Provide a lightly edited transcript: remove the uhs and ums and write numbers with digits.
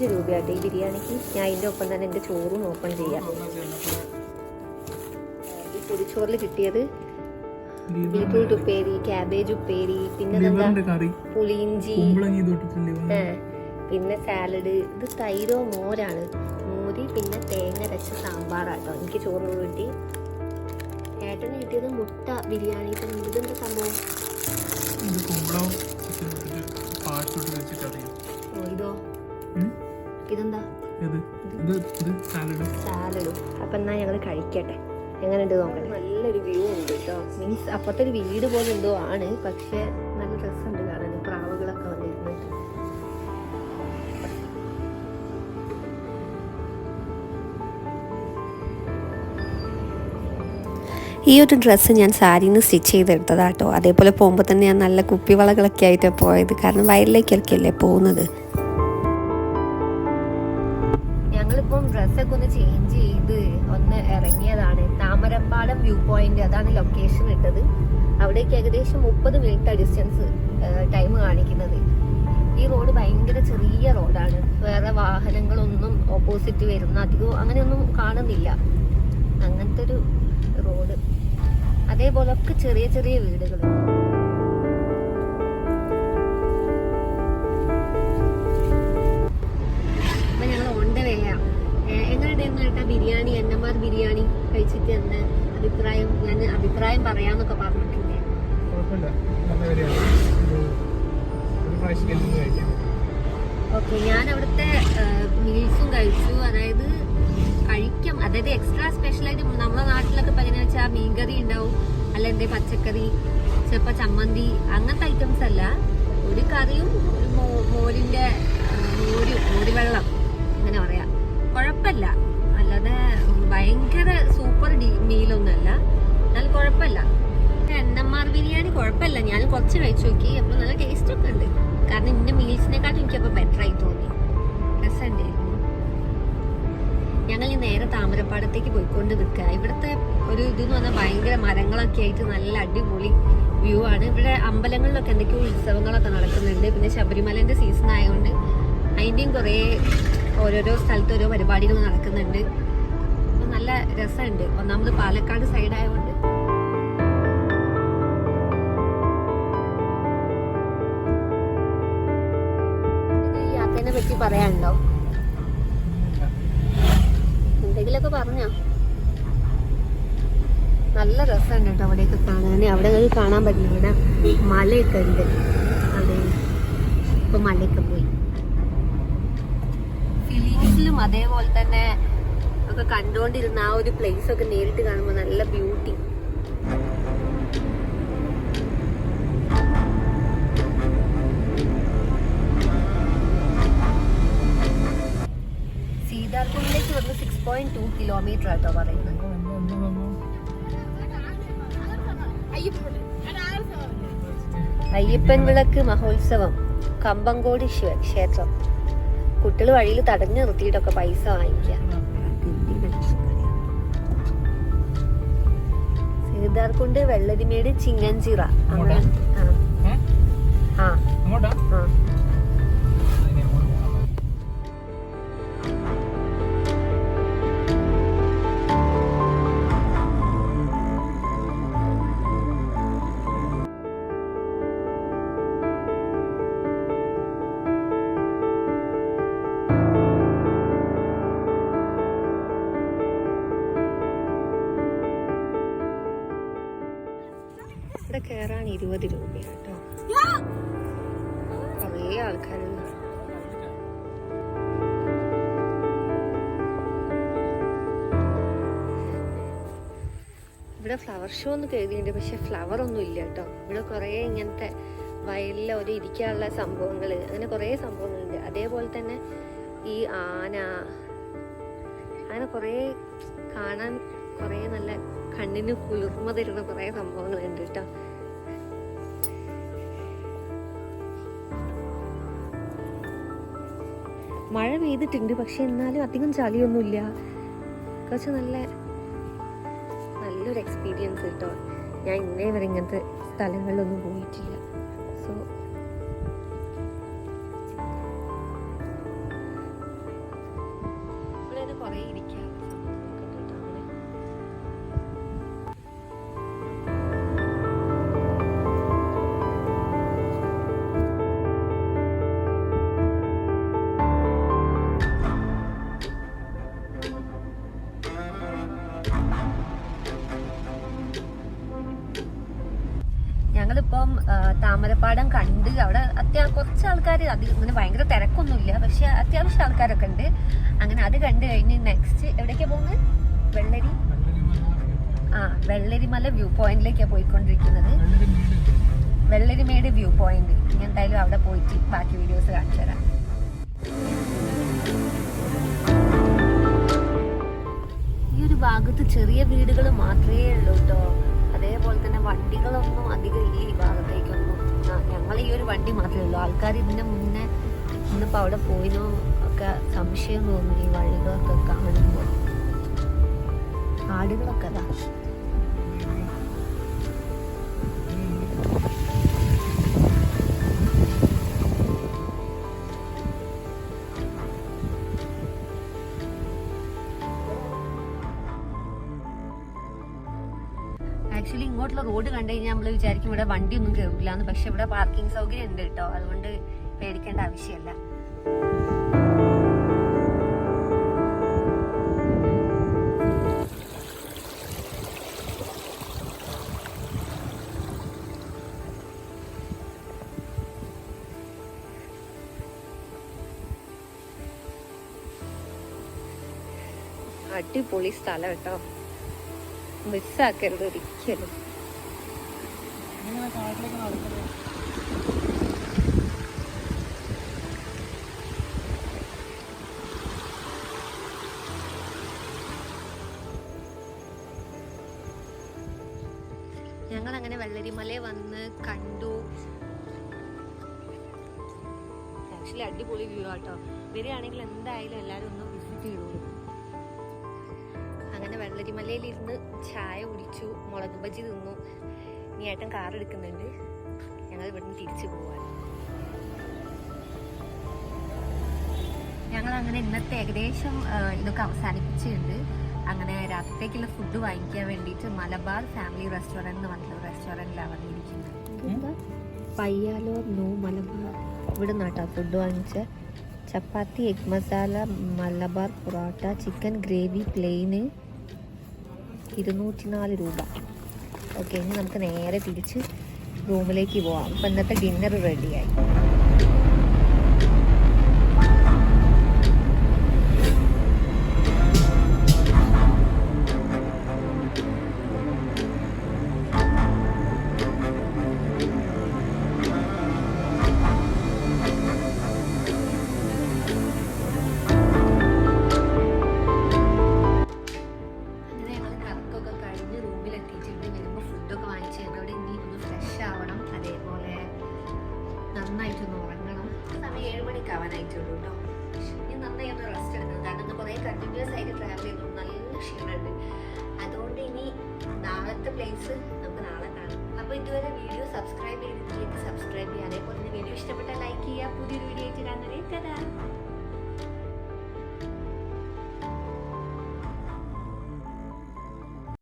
75 രൂപയായിട്ട് ഈ ബിരിയാണിക്ക്. ഞാൻ അതിൻ്റെ ഒപ്പം തന്നെ എൻ്റെ ചോറും ഓപ്പൺ ചെയ്യാം. ഈ പൊടിച്ചോറിൽ കിട്ടിയത് ബീറ്റ്റൂട്ട് ഉപ്പേരി, ക്യാബേജ് ഉപ്പേരി, പിന്നെ പുളിയിഞ്ചി, പിന്നെ സാലഡ്. ഇത് തൈരോ മോരാണ്, മോര്, പിന്നെ തേങ്ങ അരച്ച സാമ്പാറാട്ടോ. എനിക്ക് ചോറിന് കിട്ടി. ഏട്ടന് കിട്ടിയത് മുട്ട ബിരിയാണി. ഇതെന്താ സംഭവം? ഇതോ ഇതെന്താ? സാലഡും. അപ്പൊ എന്നാ ഞങ്ങൾ കഴിക്കട്ടെ, എങ്ങനെയുണ്ട് നോക്കട്ടെ. നല്ലൊരു വ്യൂ ഉണ്ട് കേട്ടോ. മീൻസ് അപ്പത്തെ ഒരു വീട് പോലെ എന്തോ ആണ്, പക്ഷെ നല്ല രസമുണ്ട് കാണാൻ. പ്രാവുകളൊക്കെ വന്നിരുന്നിട്ട്. ഈ ഒരു ഡ്രസ്സ് ഞാൻ സാരിന്ന് സ്റ്റിച്ച് ചെയ്തെടുത്തതാട്ടോ. അതേപോലെ പോകുമ്പോൾ തന്നെ ഞാൻ നല്ല കുപ്പിവളകളൊക്കെ ആയിട്ടാണ് പോയത്, കാരണം വയലിലേക്കൊക്കെയല്ലേ പോകുന്നത്. ഞങ്ങളിപ്പം ഡ്രസ്സൊക്കെ ഒന്ന് ചേഞ്ച് ചെയ്ത് ഒന്ന് ഇറങ്ങിയതാണ്. താമരപ്പാടം വ്യൂ പോയിന്റ്, അതാണ് ലൊക്കേഷൻ ഇട്ടത്. അവിടേക്ക് ഏകദേശം 30 മിനിറ്റ് ഡിസ്റ്റൻസ് ടൈം കാണിക്കുന്നത്. ഈ റോഡ് ഭയങ്കര ചെറിയ റോഡാണ്. വേറെ വാഹനങ്ങളൊന്നും ഓപ്പോസിറ്റ് വരുന്ന അധികവും അങ്ങനെയൊന്നും കാണുന്നില്ല. അങ്ങനത്തെ ഒരു റോഡ്. അതേപോലെ ഒക്കെ ചെറിയ ചെറിയ വീടുകൾ. അപ്പൊ ഞങ്ങൾ എങ്ങനെയുണ്ടായിരുന്നു കേട്ടാ ബിരിയാണി? എന്നമാർ ബിരിയാണി കഴിച്ചിട്ട് എന്താ അഭിപ്രായം? ഞാൻ അഭിപ്രായം പറയാന്നൊക്കെ പറഞ്ഞിട്ടുണ്ട്. ഓക്കെ, ഞാൻ അവിടുത്തെ മീൽസും കഴിച്ചു. അതായത് എക്സ്ട്രാ സ്പെഷ്യലായിട്ട് നമ്മുടെ നാട്ടിലൊക്കെ ഇപ്പൊ എങ്ങനെയാ വെച്ചാൽ മീൻകറി ഉണ്ടാവും, അല്ല എന്തേ പച്ചക്കറി, ചിലപ്പോ ചമ്മന്തി, അങ്ങനത്തെ ഐറ്റംസ് അല്ല. ഒരു കറിയും മോരിന്റെ മോരിവെള്ളം അങ്ങനെ പറയാം. കുഴപ്പമില്ല, അല്ലാതെ ഭയങ്കര സൂപ്പർ മീലൊന്നുമല്ല, എന്നാൽ കുഴപ്പമില്ല. എന്നമാർ ബിരിയാണി കുഴപ്പമില്ല, ഞാൻ കുറച്ച് കഴിച്ചു നോക്കി. അപ്പൊ നല്ല ടേസ്റ്റ് ഒക്കെ ഉണ്ട്. കാരണം ഇന്റെ മീൽസിനെക്കാട്ടും എനിക്കപ്പോ ബെറ്റർ ആയി തോന്നി. രസമുണ്ടായിരുന്നു. ഞങ്ങൾ ഈ നേരെ താമരപ്പാടത്തേക്ക് പോയിക്കൊണ്ട് നിൽക്കുക. ഇവിടുത്തെ ഒരു ഇതെന്ന് പറഞ്ഞാൽ ഭയങ്കര മരങ്ങളൊക്കെ ആയിട്ട് നല്ല അടിപൊളി വ്യൂ ആണ്. ഇവിടെ അമ്പലങ്ങളിലൊക്കെ എന്തൊക്കെയോ ഉത്സവങ്ങളൊക്കെ നടക്കുന്നുണ്ട്. പിന്നെ ശബരിമലന്റെ സീസൺ ആയതുകൊണ്ട് അതിൻ്റെയും കുറേ ഓരോരോ സ്ഥലത്ത് ഓരോ പരിപാടികൾ നടക്കുന്നുണ്ട്. അപ്പം നല്ല രസമുണ്ട്. ഒന്നാമത് പാലക്കാട് സൈഡ് ആയതുകൊണ്ട്. ഈ യാത്രേനെ പറ്റി പറയാനുണ്ടോ? എന്തെങ്കിലുമൊക്കെ പറഞ്ഞോ? നല്ല രസമുണ്ട് കേട്ടോ അവിടെയൊക്കെ കാണാൻ. അവിടെ കാണാൻ പറ്റില്ല, ഇവിടെ മലയൊക്കെ ഉണ്ട്. അതെ, ഇപ്പൊ മലയൊക്കെ പോയി. ഫിലിംസിലും അതേപോലെ തന്നെ ഒക്കെ കണ്ടുകൊണ്ടിരുന്ന ആ ഒരു പ്ലേസ് ഒക്കെ നേരിട്ട് കാണുമ്പോൾ നല്ല ബ്യൂട്ടി. സീതാർകുണ്ടിലേക്ക് വന്ന് 6.2 കിലോമീറ്റർ ആട്ടോ പറയുന്നത്. അയ്യപ്പൻ വിളക്ക് മഹോത്സവം, കമ്പങ്കോടി ശിവക്ഷേത്രം. കുട്ടികൾ വഴിയിൽ തടഞ്ഞു നിർത്തിയിട്ടൊക്കെ പൈസ വാങ്ങിക്കാം. സീതാർകുണ്ട്, വെള്ളരിമേട്, ചിങ്ങഞ്ചിറ. അങ്ങനെ ആ ഇവിടെ കയറാൻ 20 രൂപയാട്ടോ. കുറേ ആൾക്കാരുണ്ട്. ഇവിടെ ഫ്ലവർ ഷോ ഒന്ന് കരുതിയിട്ടുണ്ട്, പക്ഷെ ഫ്ലവർ ഒന്നും ഇല്ല കേട്ടോ. ഇവിടെ കുറേ ഇങ്ങനത്തെ വയലിൽ ഒരു ഇരിക്കാനുള്ള സംഭവങ്ങൾ, അങ്ങനെ കുറേ സംഭവങ്ങളുണ്ട്. അതേപോലെ തന്നെ ഈ അങ്ങനെ കുറേ കാണാൻ കുറേ നല്ല കണ്ണിന് കുളിർമ തരുന്ന കുറേ സംഭവങ്ങളുണ്ട് കേട്ടോ. മഴ പെയ്തിട്ടുണ്ട്, പക്ഷെ എന്നാലും അധികം ചളിയൊന്നുമില്ല. കുറച്ച് നല്ലൊരു എക്സ്പീരിയൻസ് കേട്ടോ. ഞാൻ ഇന്നേ വരെ ഇങ്ങനത്തെ സ്ഥലങ്ങളിലൊന്നും പോയിട്ടില്ല. സോ ഞങ്ങളിപ്പം താമരപ്പാടം കണ്ട് അവിടെ കുറച്ച് ആൾക്കാർ അധികം അങ്ങനെ ഭയങ്കര തിരക്കൊന്നുമില്ല, പക്ഷെ അത്യാവശ്യം ആൾക്കാരൊക്കെ ഉണ്ട്. അങ്ങനെ അത് കണ്ടു കഴിഞ്ഞ് നെക്സ്റ്റ് എവിടേക്കാണ് പോകുന്നത്? വെള്ളരിമല വ്യൂ പോയിന്റിലേക്കാണ് പോയിക്കൊണ്ടിരിക്കുന്നത്. Vellarimedu view point. ഇനി എന്തായാലും അവിടെ പോയിട്ട് ബാക്കി വീഡിയോസ് കാണിച്ചു തരാം. ഈ ഒരു ഭാഗത്ത് ചെറിയ വീടുകൾ മാത്രമേ ഉള്ളൂ കേട്ടോ. അതേപോലെ തന്നെ വണ്ടികളൊന്നും അധികം ഇല്ല ഈ ഭാഗത്തേക്കൊന്നും. ഞങ്ങൾ ഈ ഒരു വണ്ടി മാത്രമേ ഉള്ളൂ. ആൾക്കാർ ഇതിന്റെ മുന്നേ ഇന്നിപ്പോൾ അവിടെ പോയിനോ ഒക്കെ സംശയം തോന്നുന്നു ഈ വഴികളൊക്കെ കാണുമ്പോൾ. ആടുകളൊക്കെ അതാ. ആക്ച്വലി ഇങ്ങോട്ടുള്ള റോഡ് കണ്ടു കഴിഞ്ഞാൽ നമ്മൾ വിചാരിക്കും ഇവിടെ വണ്ടിയൊന്നും കയറില്ല എന്ന്. പക്ഷെ ഇവിടെ പാർക്കിംഗ് സൗകര്യം ഉണ്ട് കേട്ടോ, അതുകൊണ്ട് പേടിക്കേണ്ട ആവശ്യമില്ല. അടിപൊളി സ്ഥലം കേട്ടോ, മിസ്സാക്കരുത് ഒരിക്കലും. ഞങ്ങൾ അങ്ങനെ വെള്ളരിമല വന്ന് കണ്ടു. ആക്ച്വലി അടിപൊളി വ്യൂ ആട്ടോ. വരികയാണെങ്കിൽ എന്തായാലും എല്ലാവരും ഒന്ന് വിസിറ്റ് ചെയ്തോളൂ. അങ്ങനെ വെള്ളരിമലയിലിരുന്ന് ചായ കുടിച്ചു, മുളക് ബജി തിന്നു. ഇനി ഏട്ടൻ കാർ എടുക്കുന്നുണ്ട്, ഞങ്ങൾ ഇവിടുന്ന് തിരിച്ചു പോവാൻ. ഞങ്ങൾ അങ്ങനെ ഇന്നത്തെ ഏകദേശം ഇതൊക്കെ അവസാനിപ്പിച്ചിട്ടുണ്ട്. അങ്ങനെ രാത്രിത്തേക്കുള്ള ഫുഡ് വാങ്ങിക്കാൻ വേണ്ടിയിട്ട് മലബാർ ഫാമിലി റെസ്റ്റോറൻറ്റ് എന്ന് പറഞ്ഞിട്ടുള്ള റെസ്റ്റോറൻറ്റിലാണ് വന്നിരിക്കുന്നത്. പയ്യാലോ നോ മലബാർ. ഇവിടെ നിന്നാട്ടോ ഫുഡ് വാങ്ങിച്ച. ചപ്പാത്തി, egg masala, Malabar parotta, chicken gravy plain 204 രൂപ. ഓക്കെ, ഇനി നമുക്ക് നേരെ തിരിച്ച് റൂമിലേക്ക് പോവാം. അപ്പം ഇന്നത്തെ ഡിന്നർ റെഡിയായി. നന്നായിട്ടൊന്ന് ഉറങ്ങണം. സമയം 7 മണിക്കാവാനായിട്ടുള്ളൂ കേട്ടോ. ഇനി നന്നായി ഒന്ന് റെസ്റ്റ് എടുക്കണം, കാരണം കുറേ കണ്ടിന്യൂസ് ആയിട്ട് ട്രാവൽ ചെയ്തു, നല്ല ക്ഷീണമുണ്ട്. അതുകൊണ്ട് ഇനി നാളത്തെ പ്ലേസ് നമുക്ക് നാളെ കാണാം. അപ്പോൾ ഇതുവരെ വീഡിയോ സബ്സ്ക്രൈബ് ചെയ്തിട്ടില്ലെങ്കിൽ സബ്സ്ക്രൈബ് ചെയ്യുക. അതേപോലെ തന്നെ വീഡിയോ ഇഷ്ടപ്പെട്ടാൽ ലൈക്ക് ചെയ്യുക. പുതിയൊരു വീഡിയോ ആയിട്ട് കാണുന്നത്.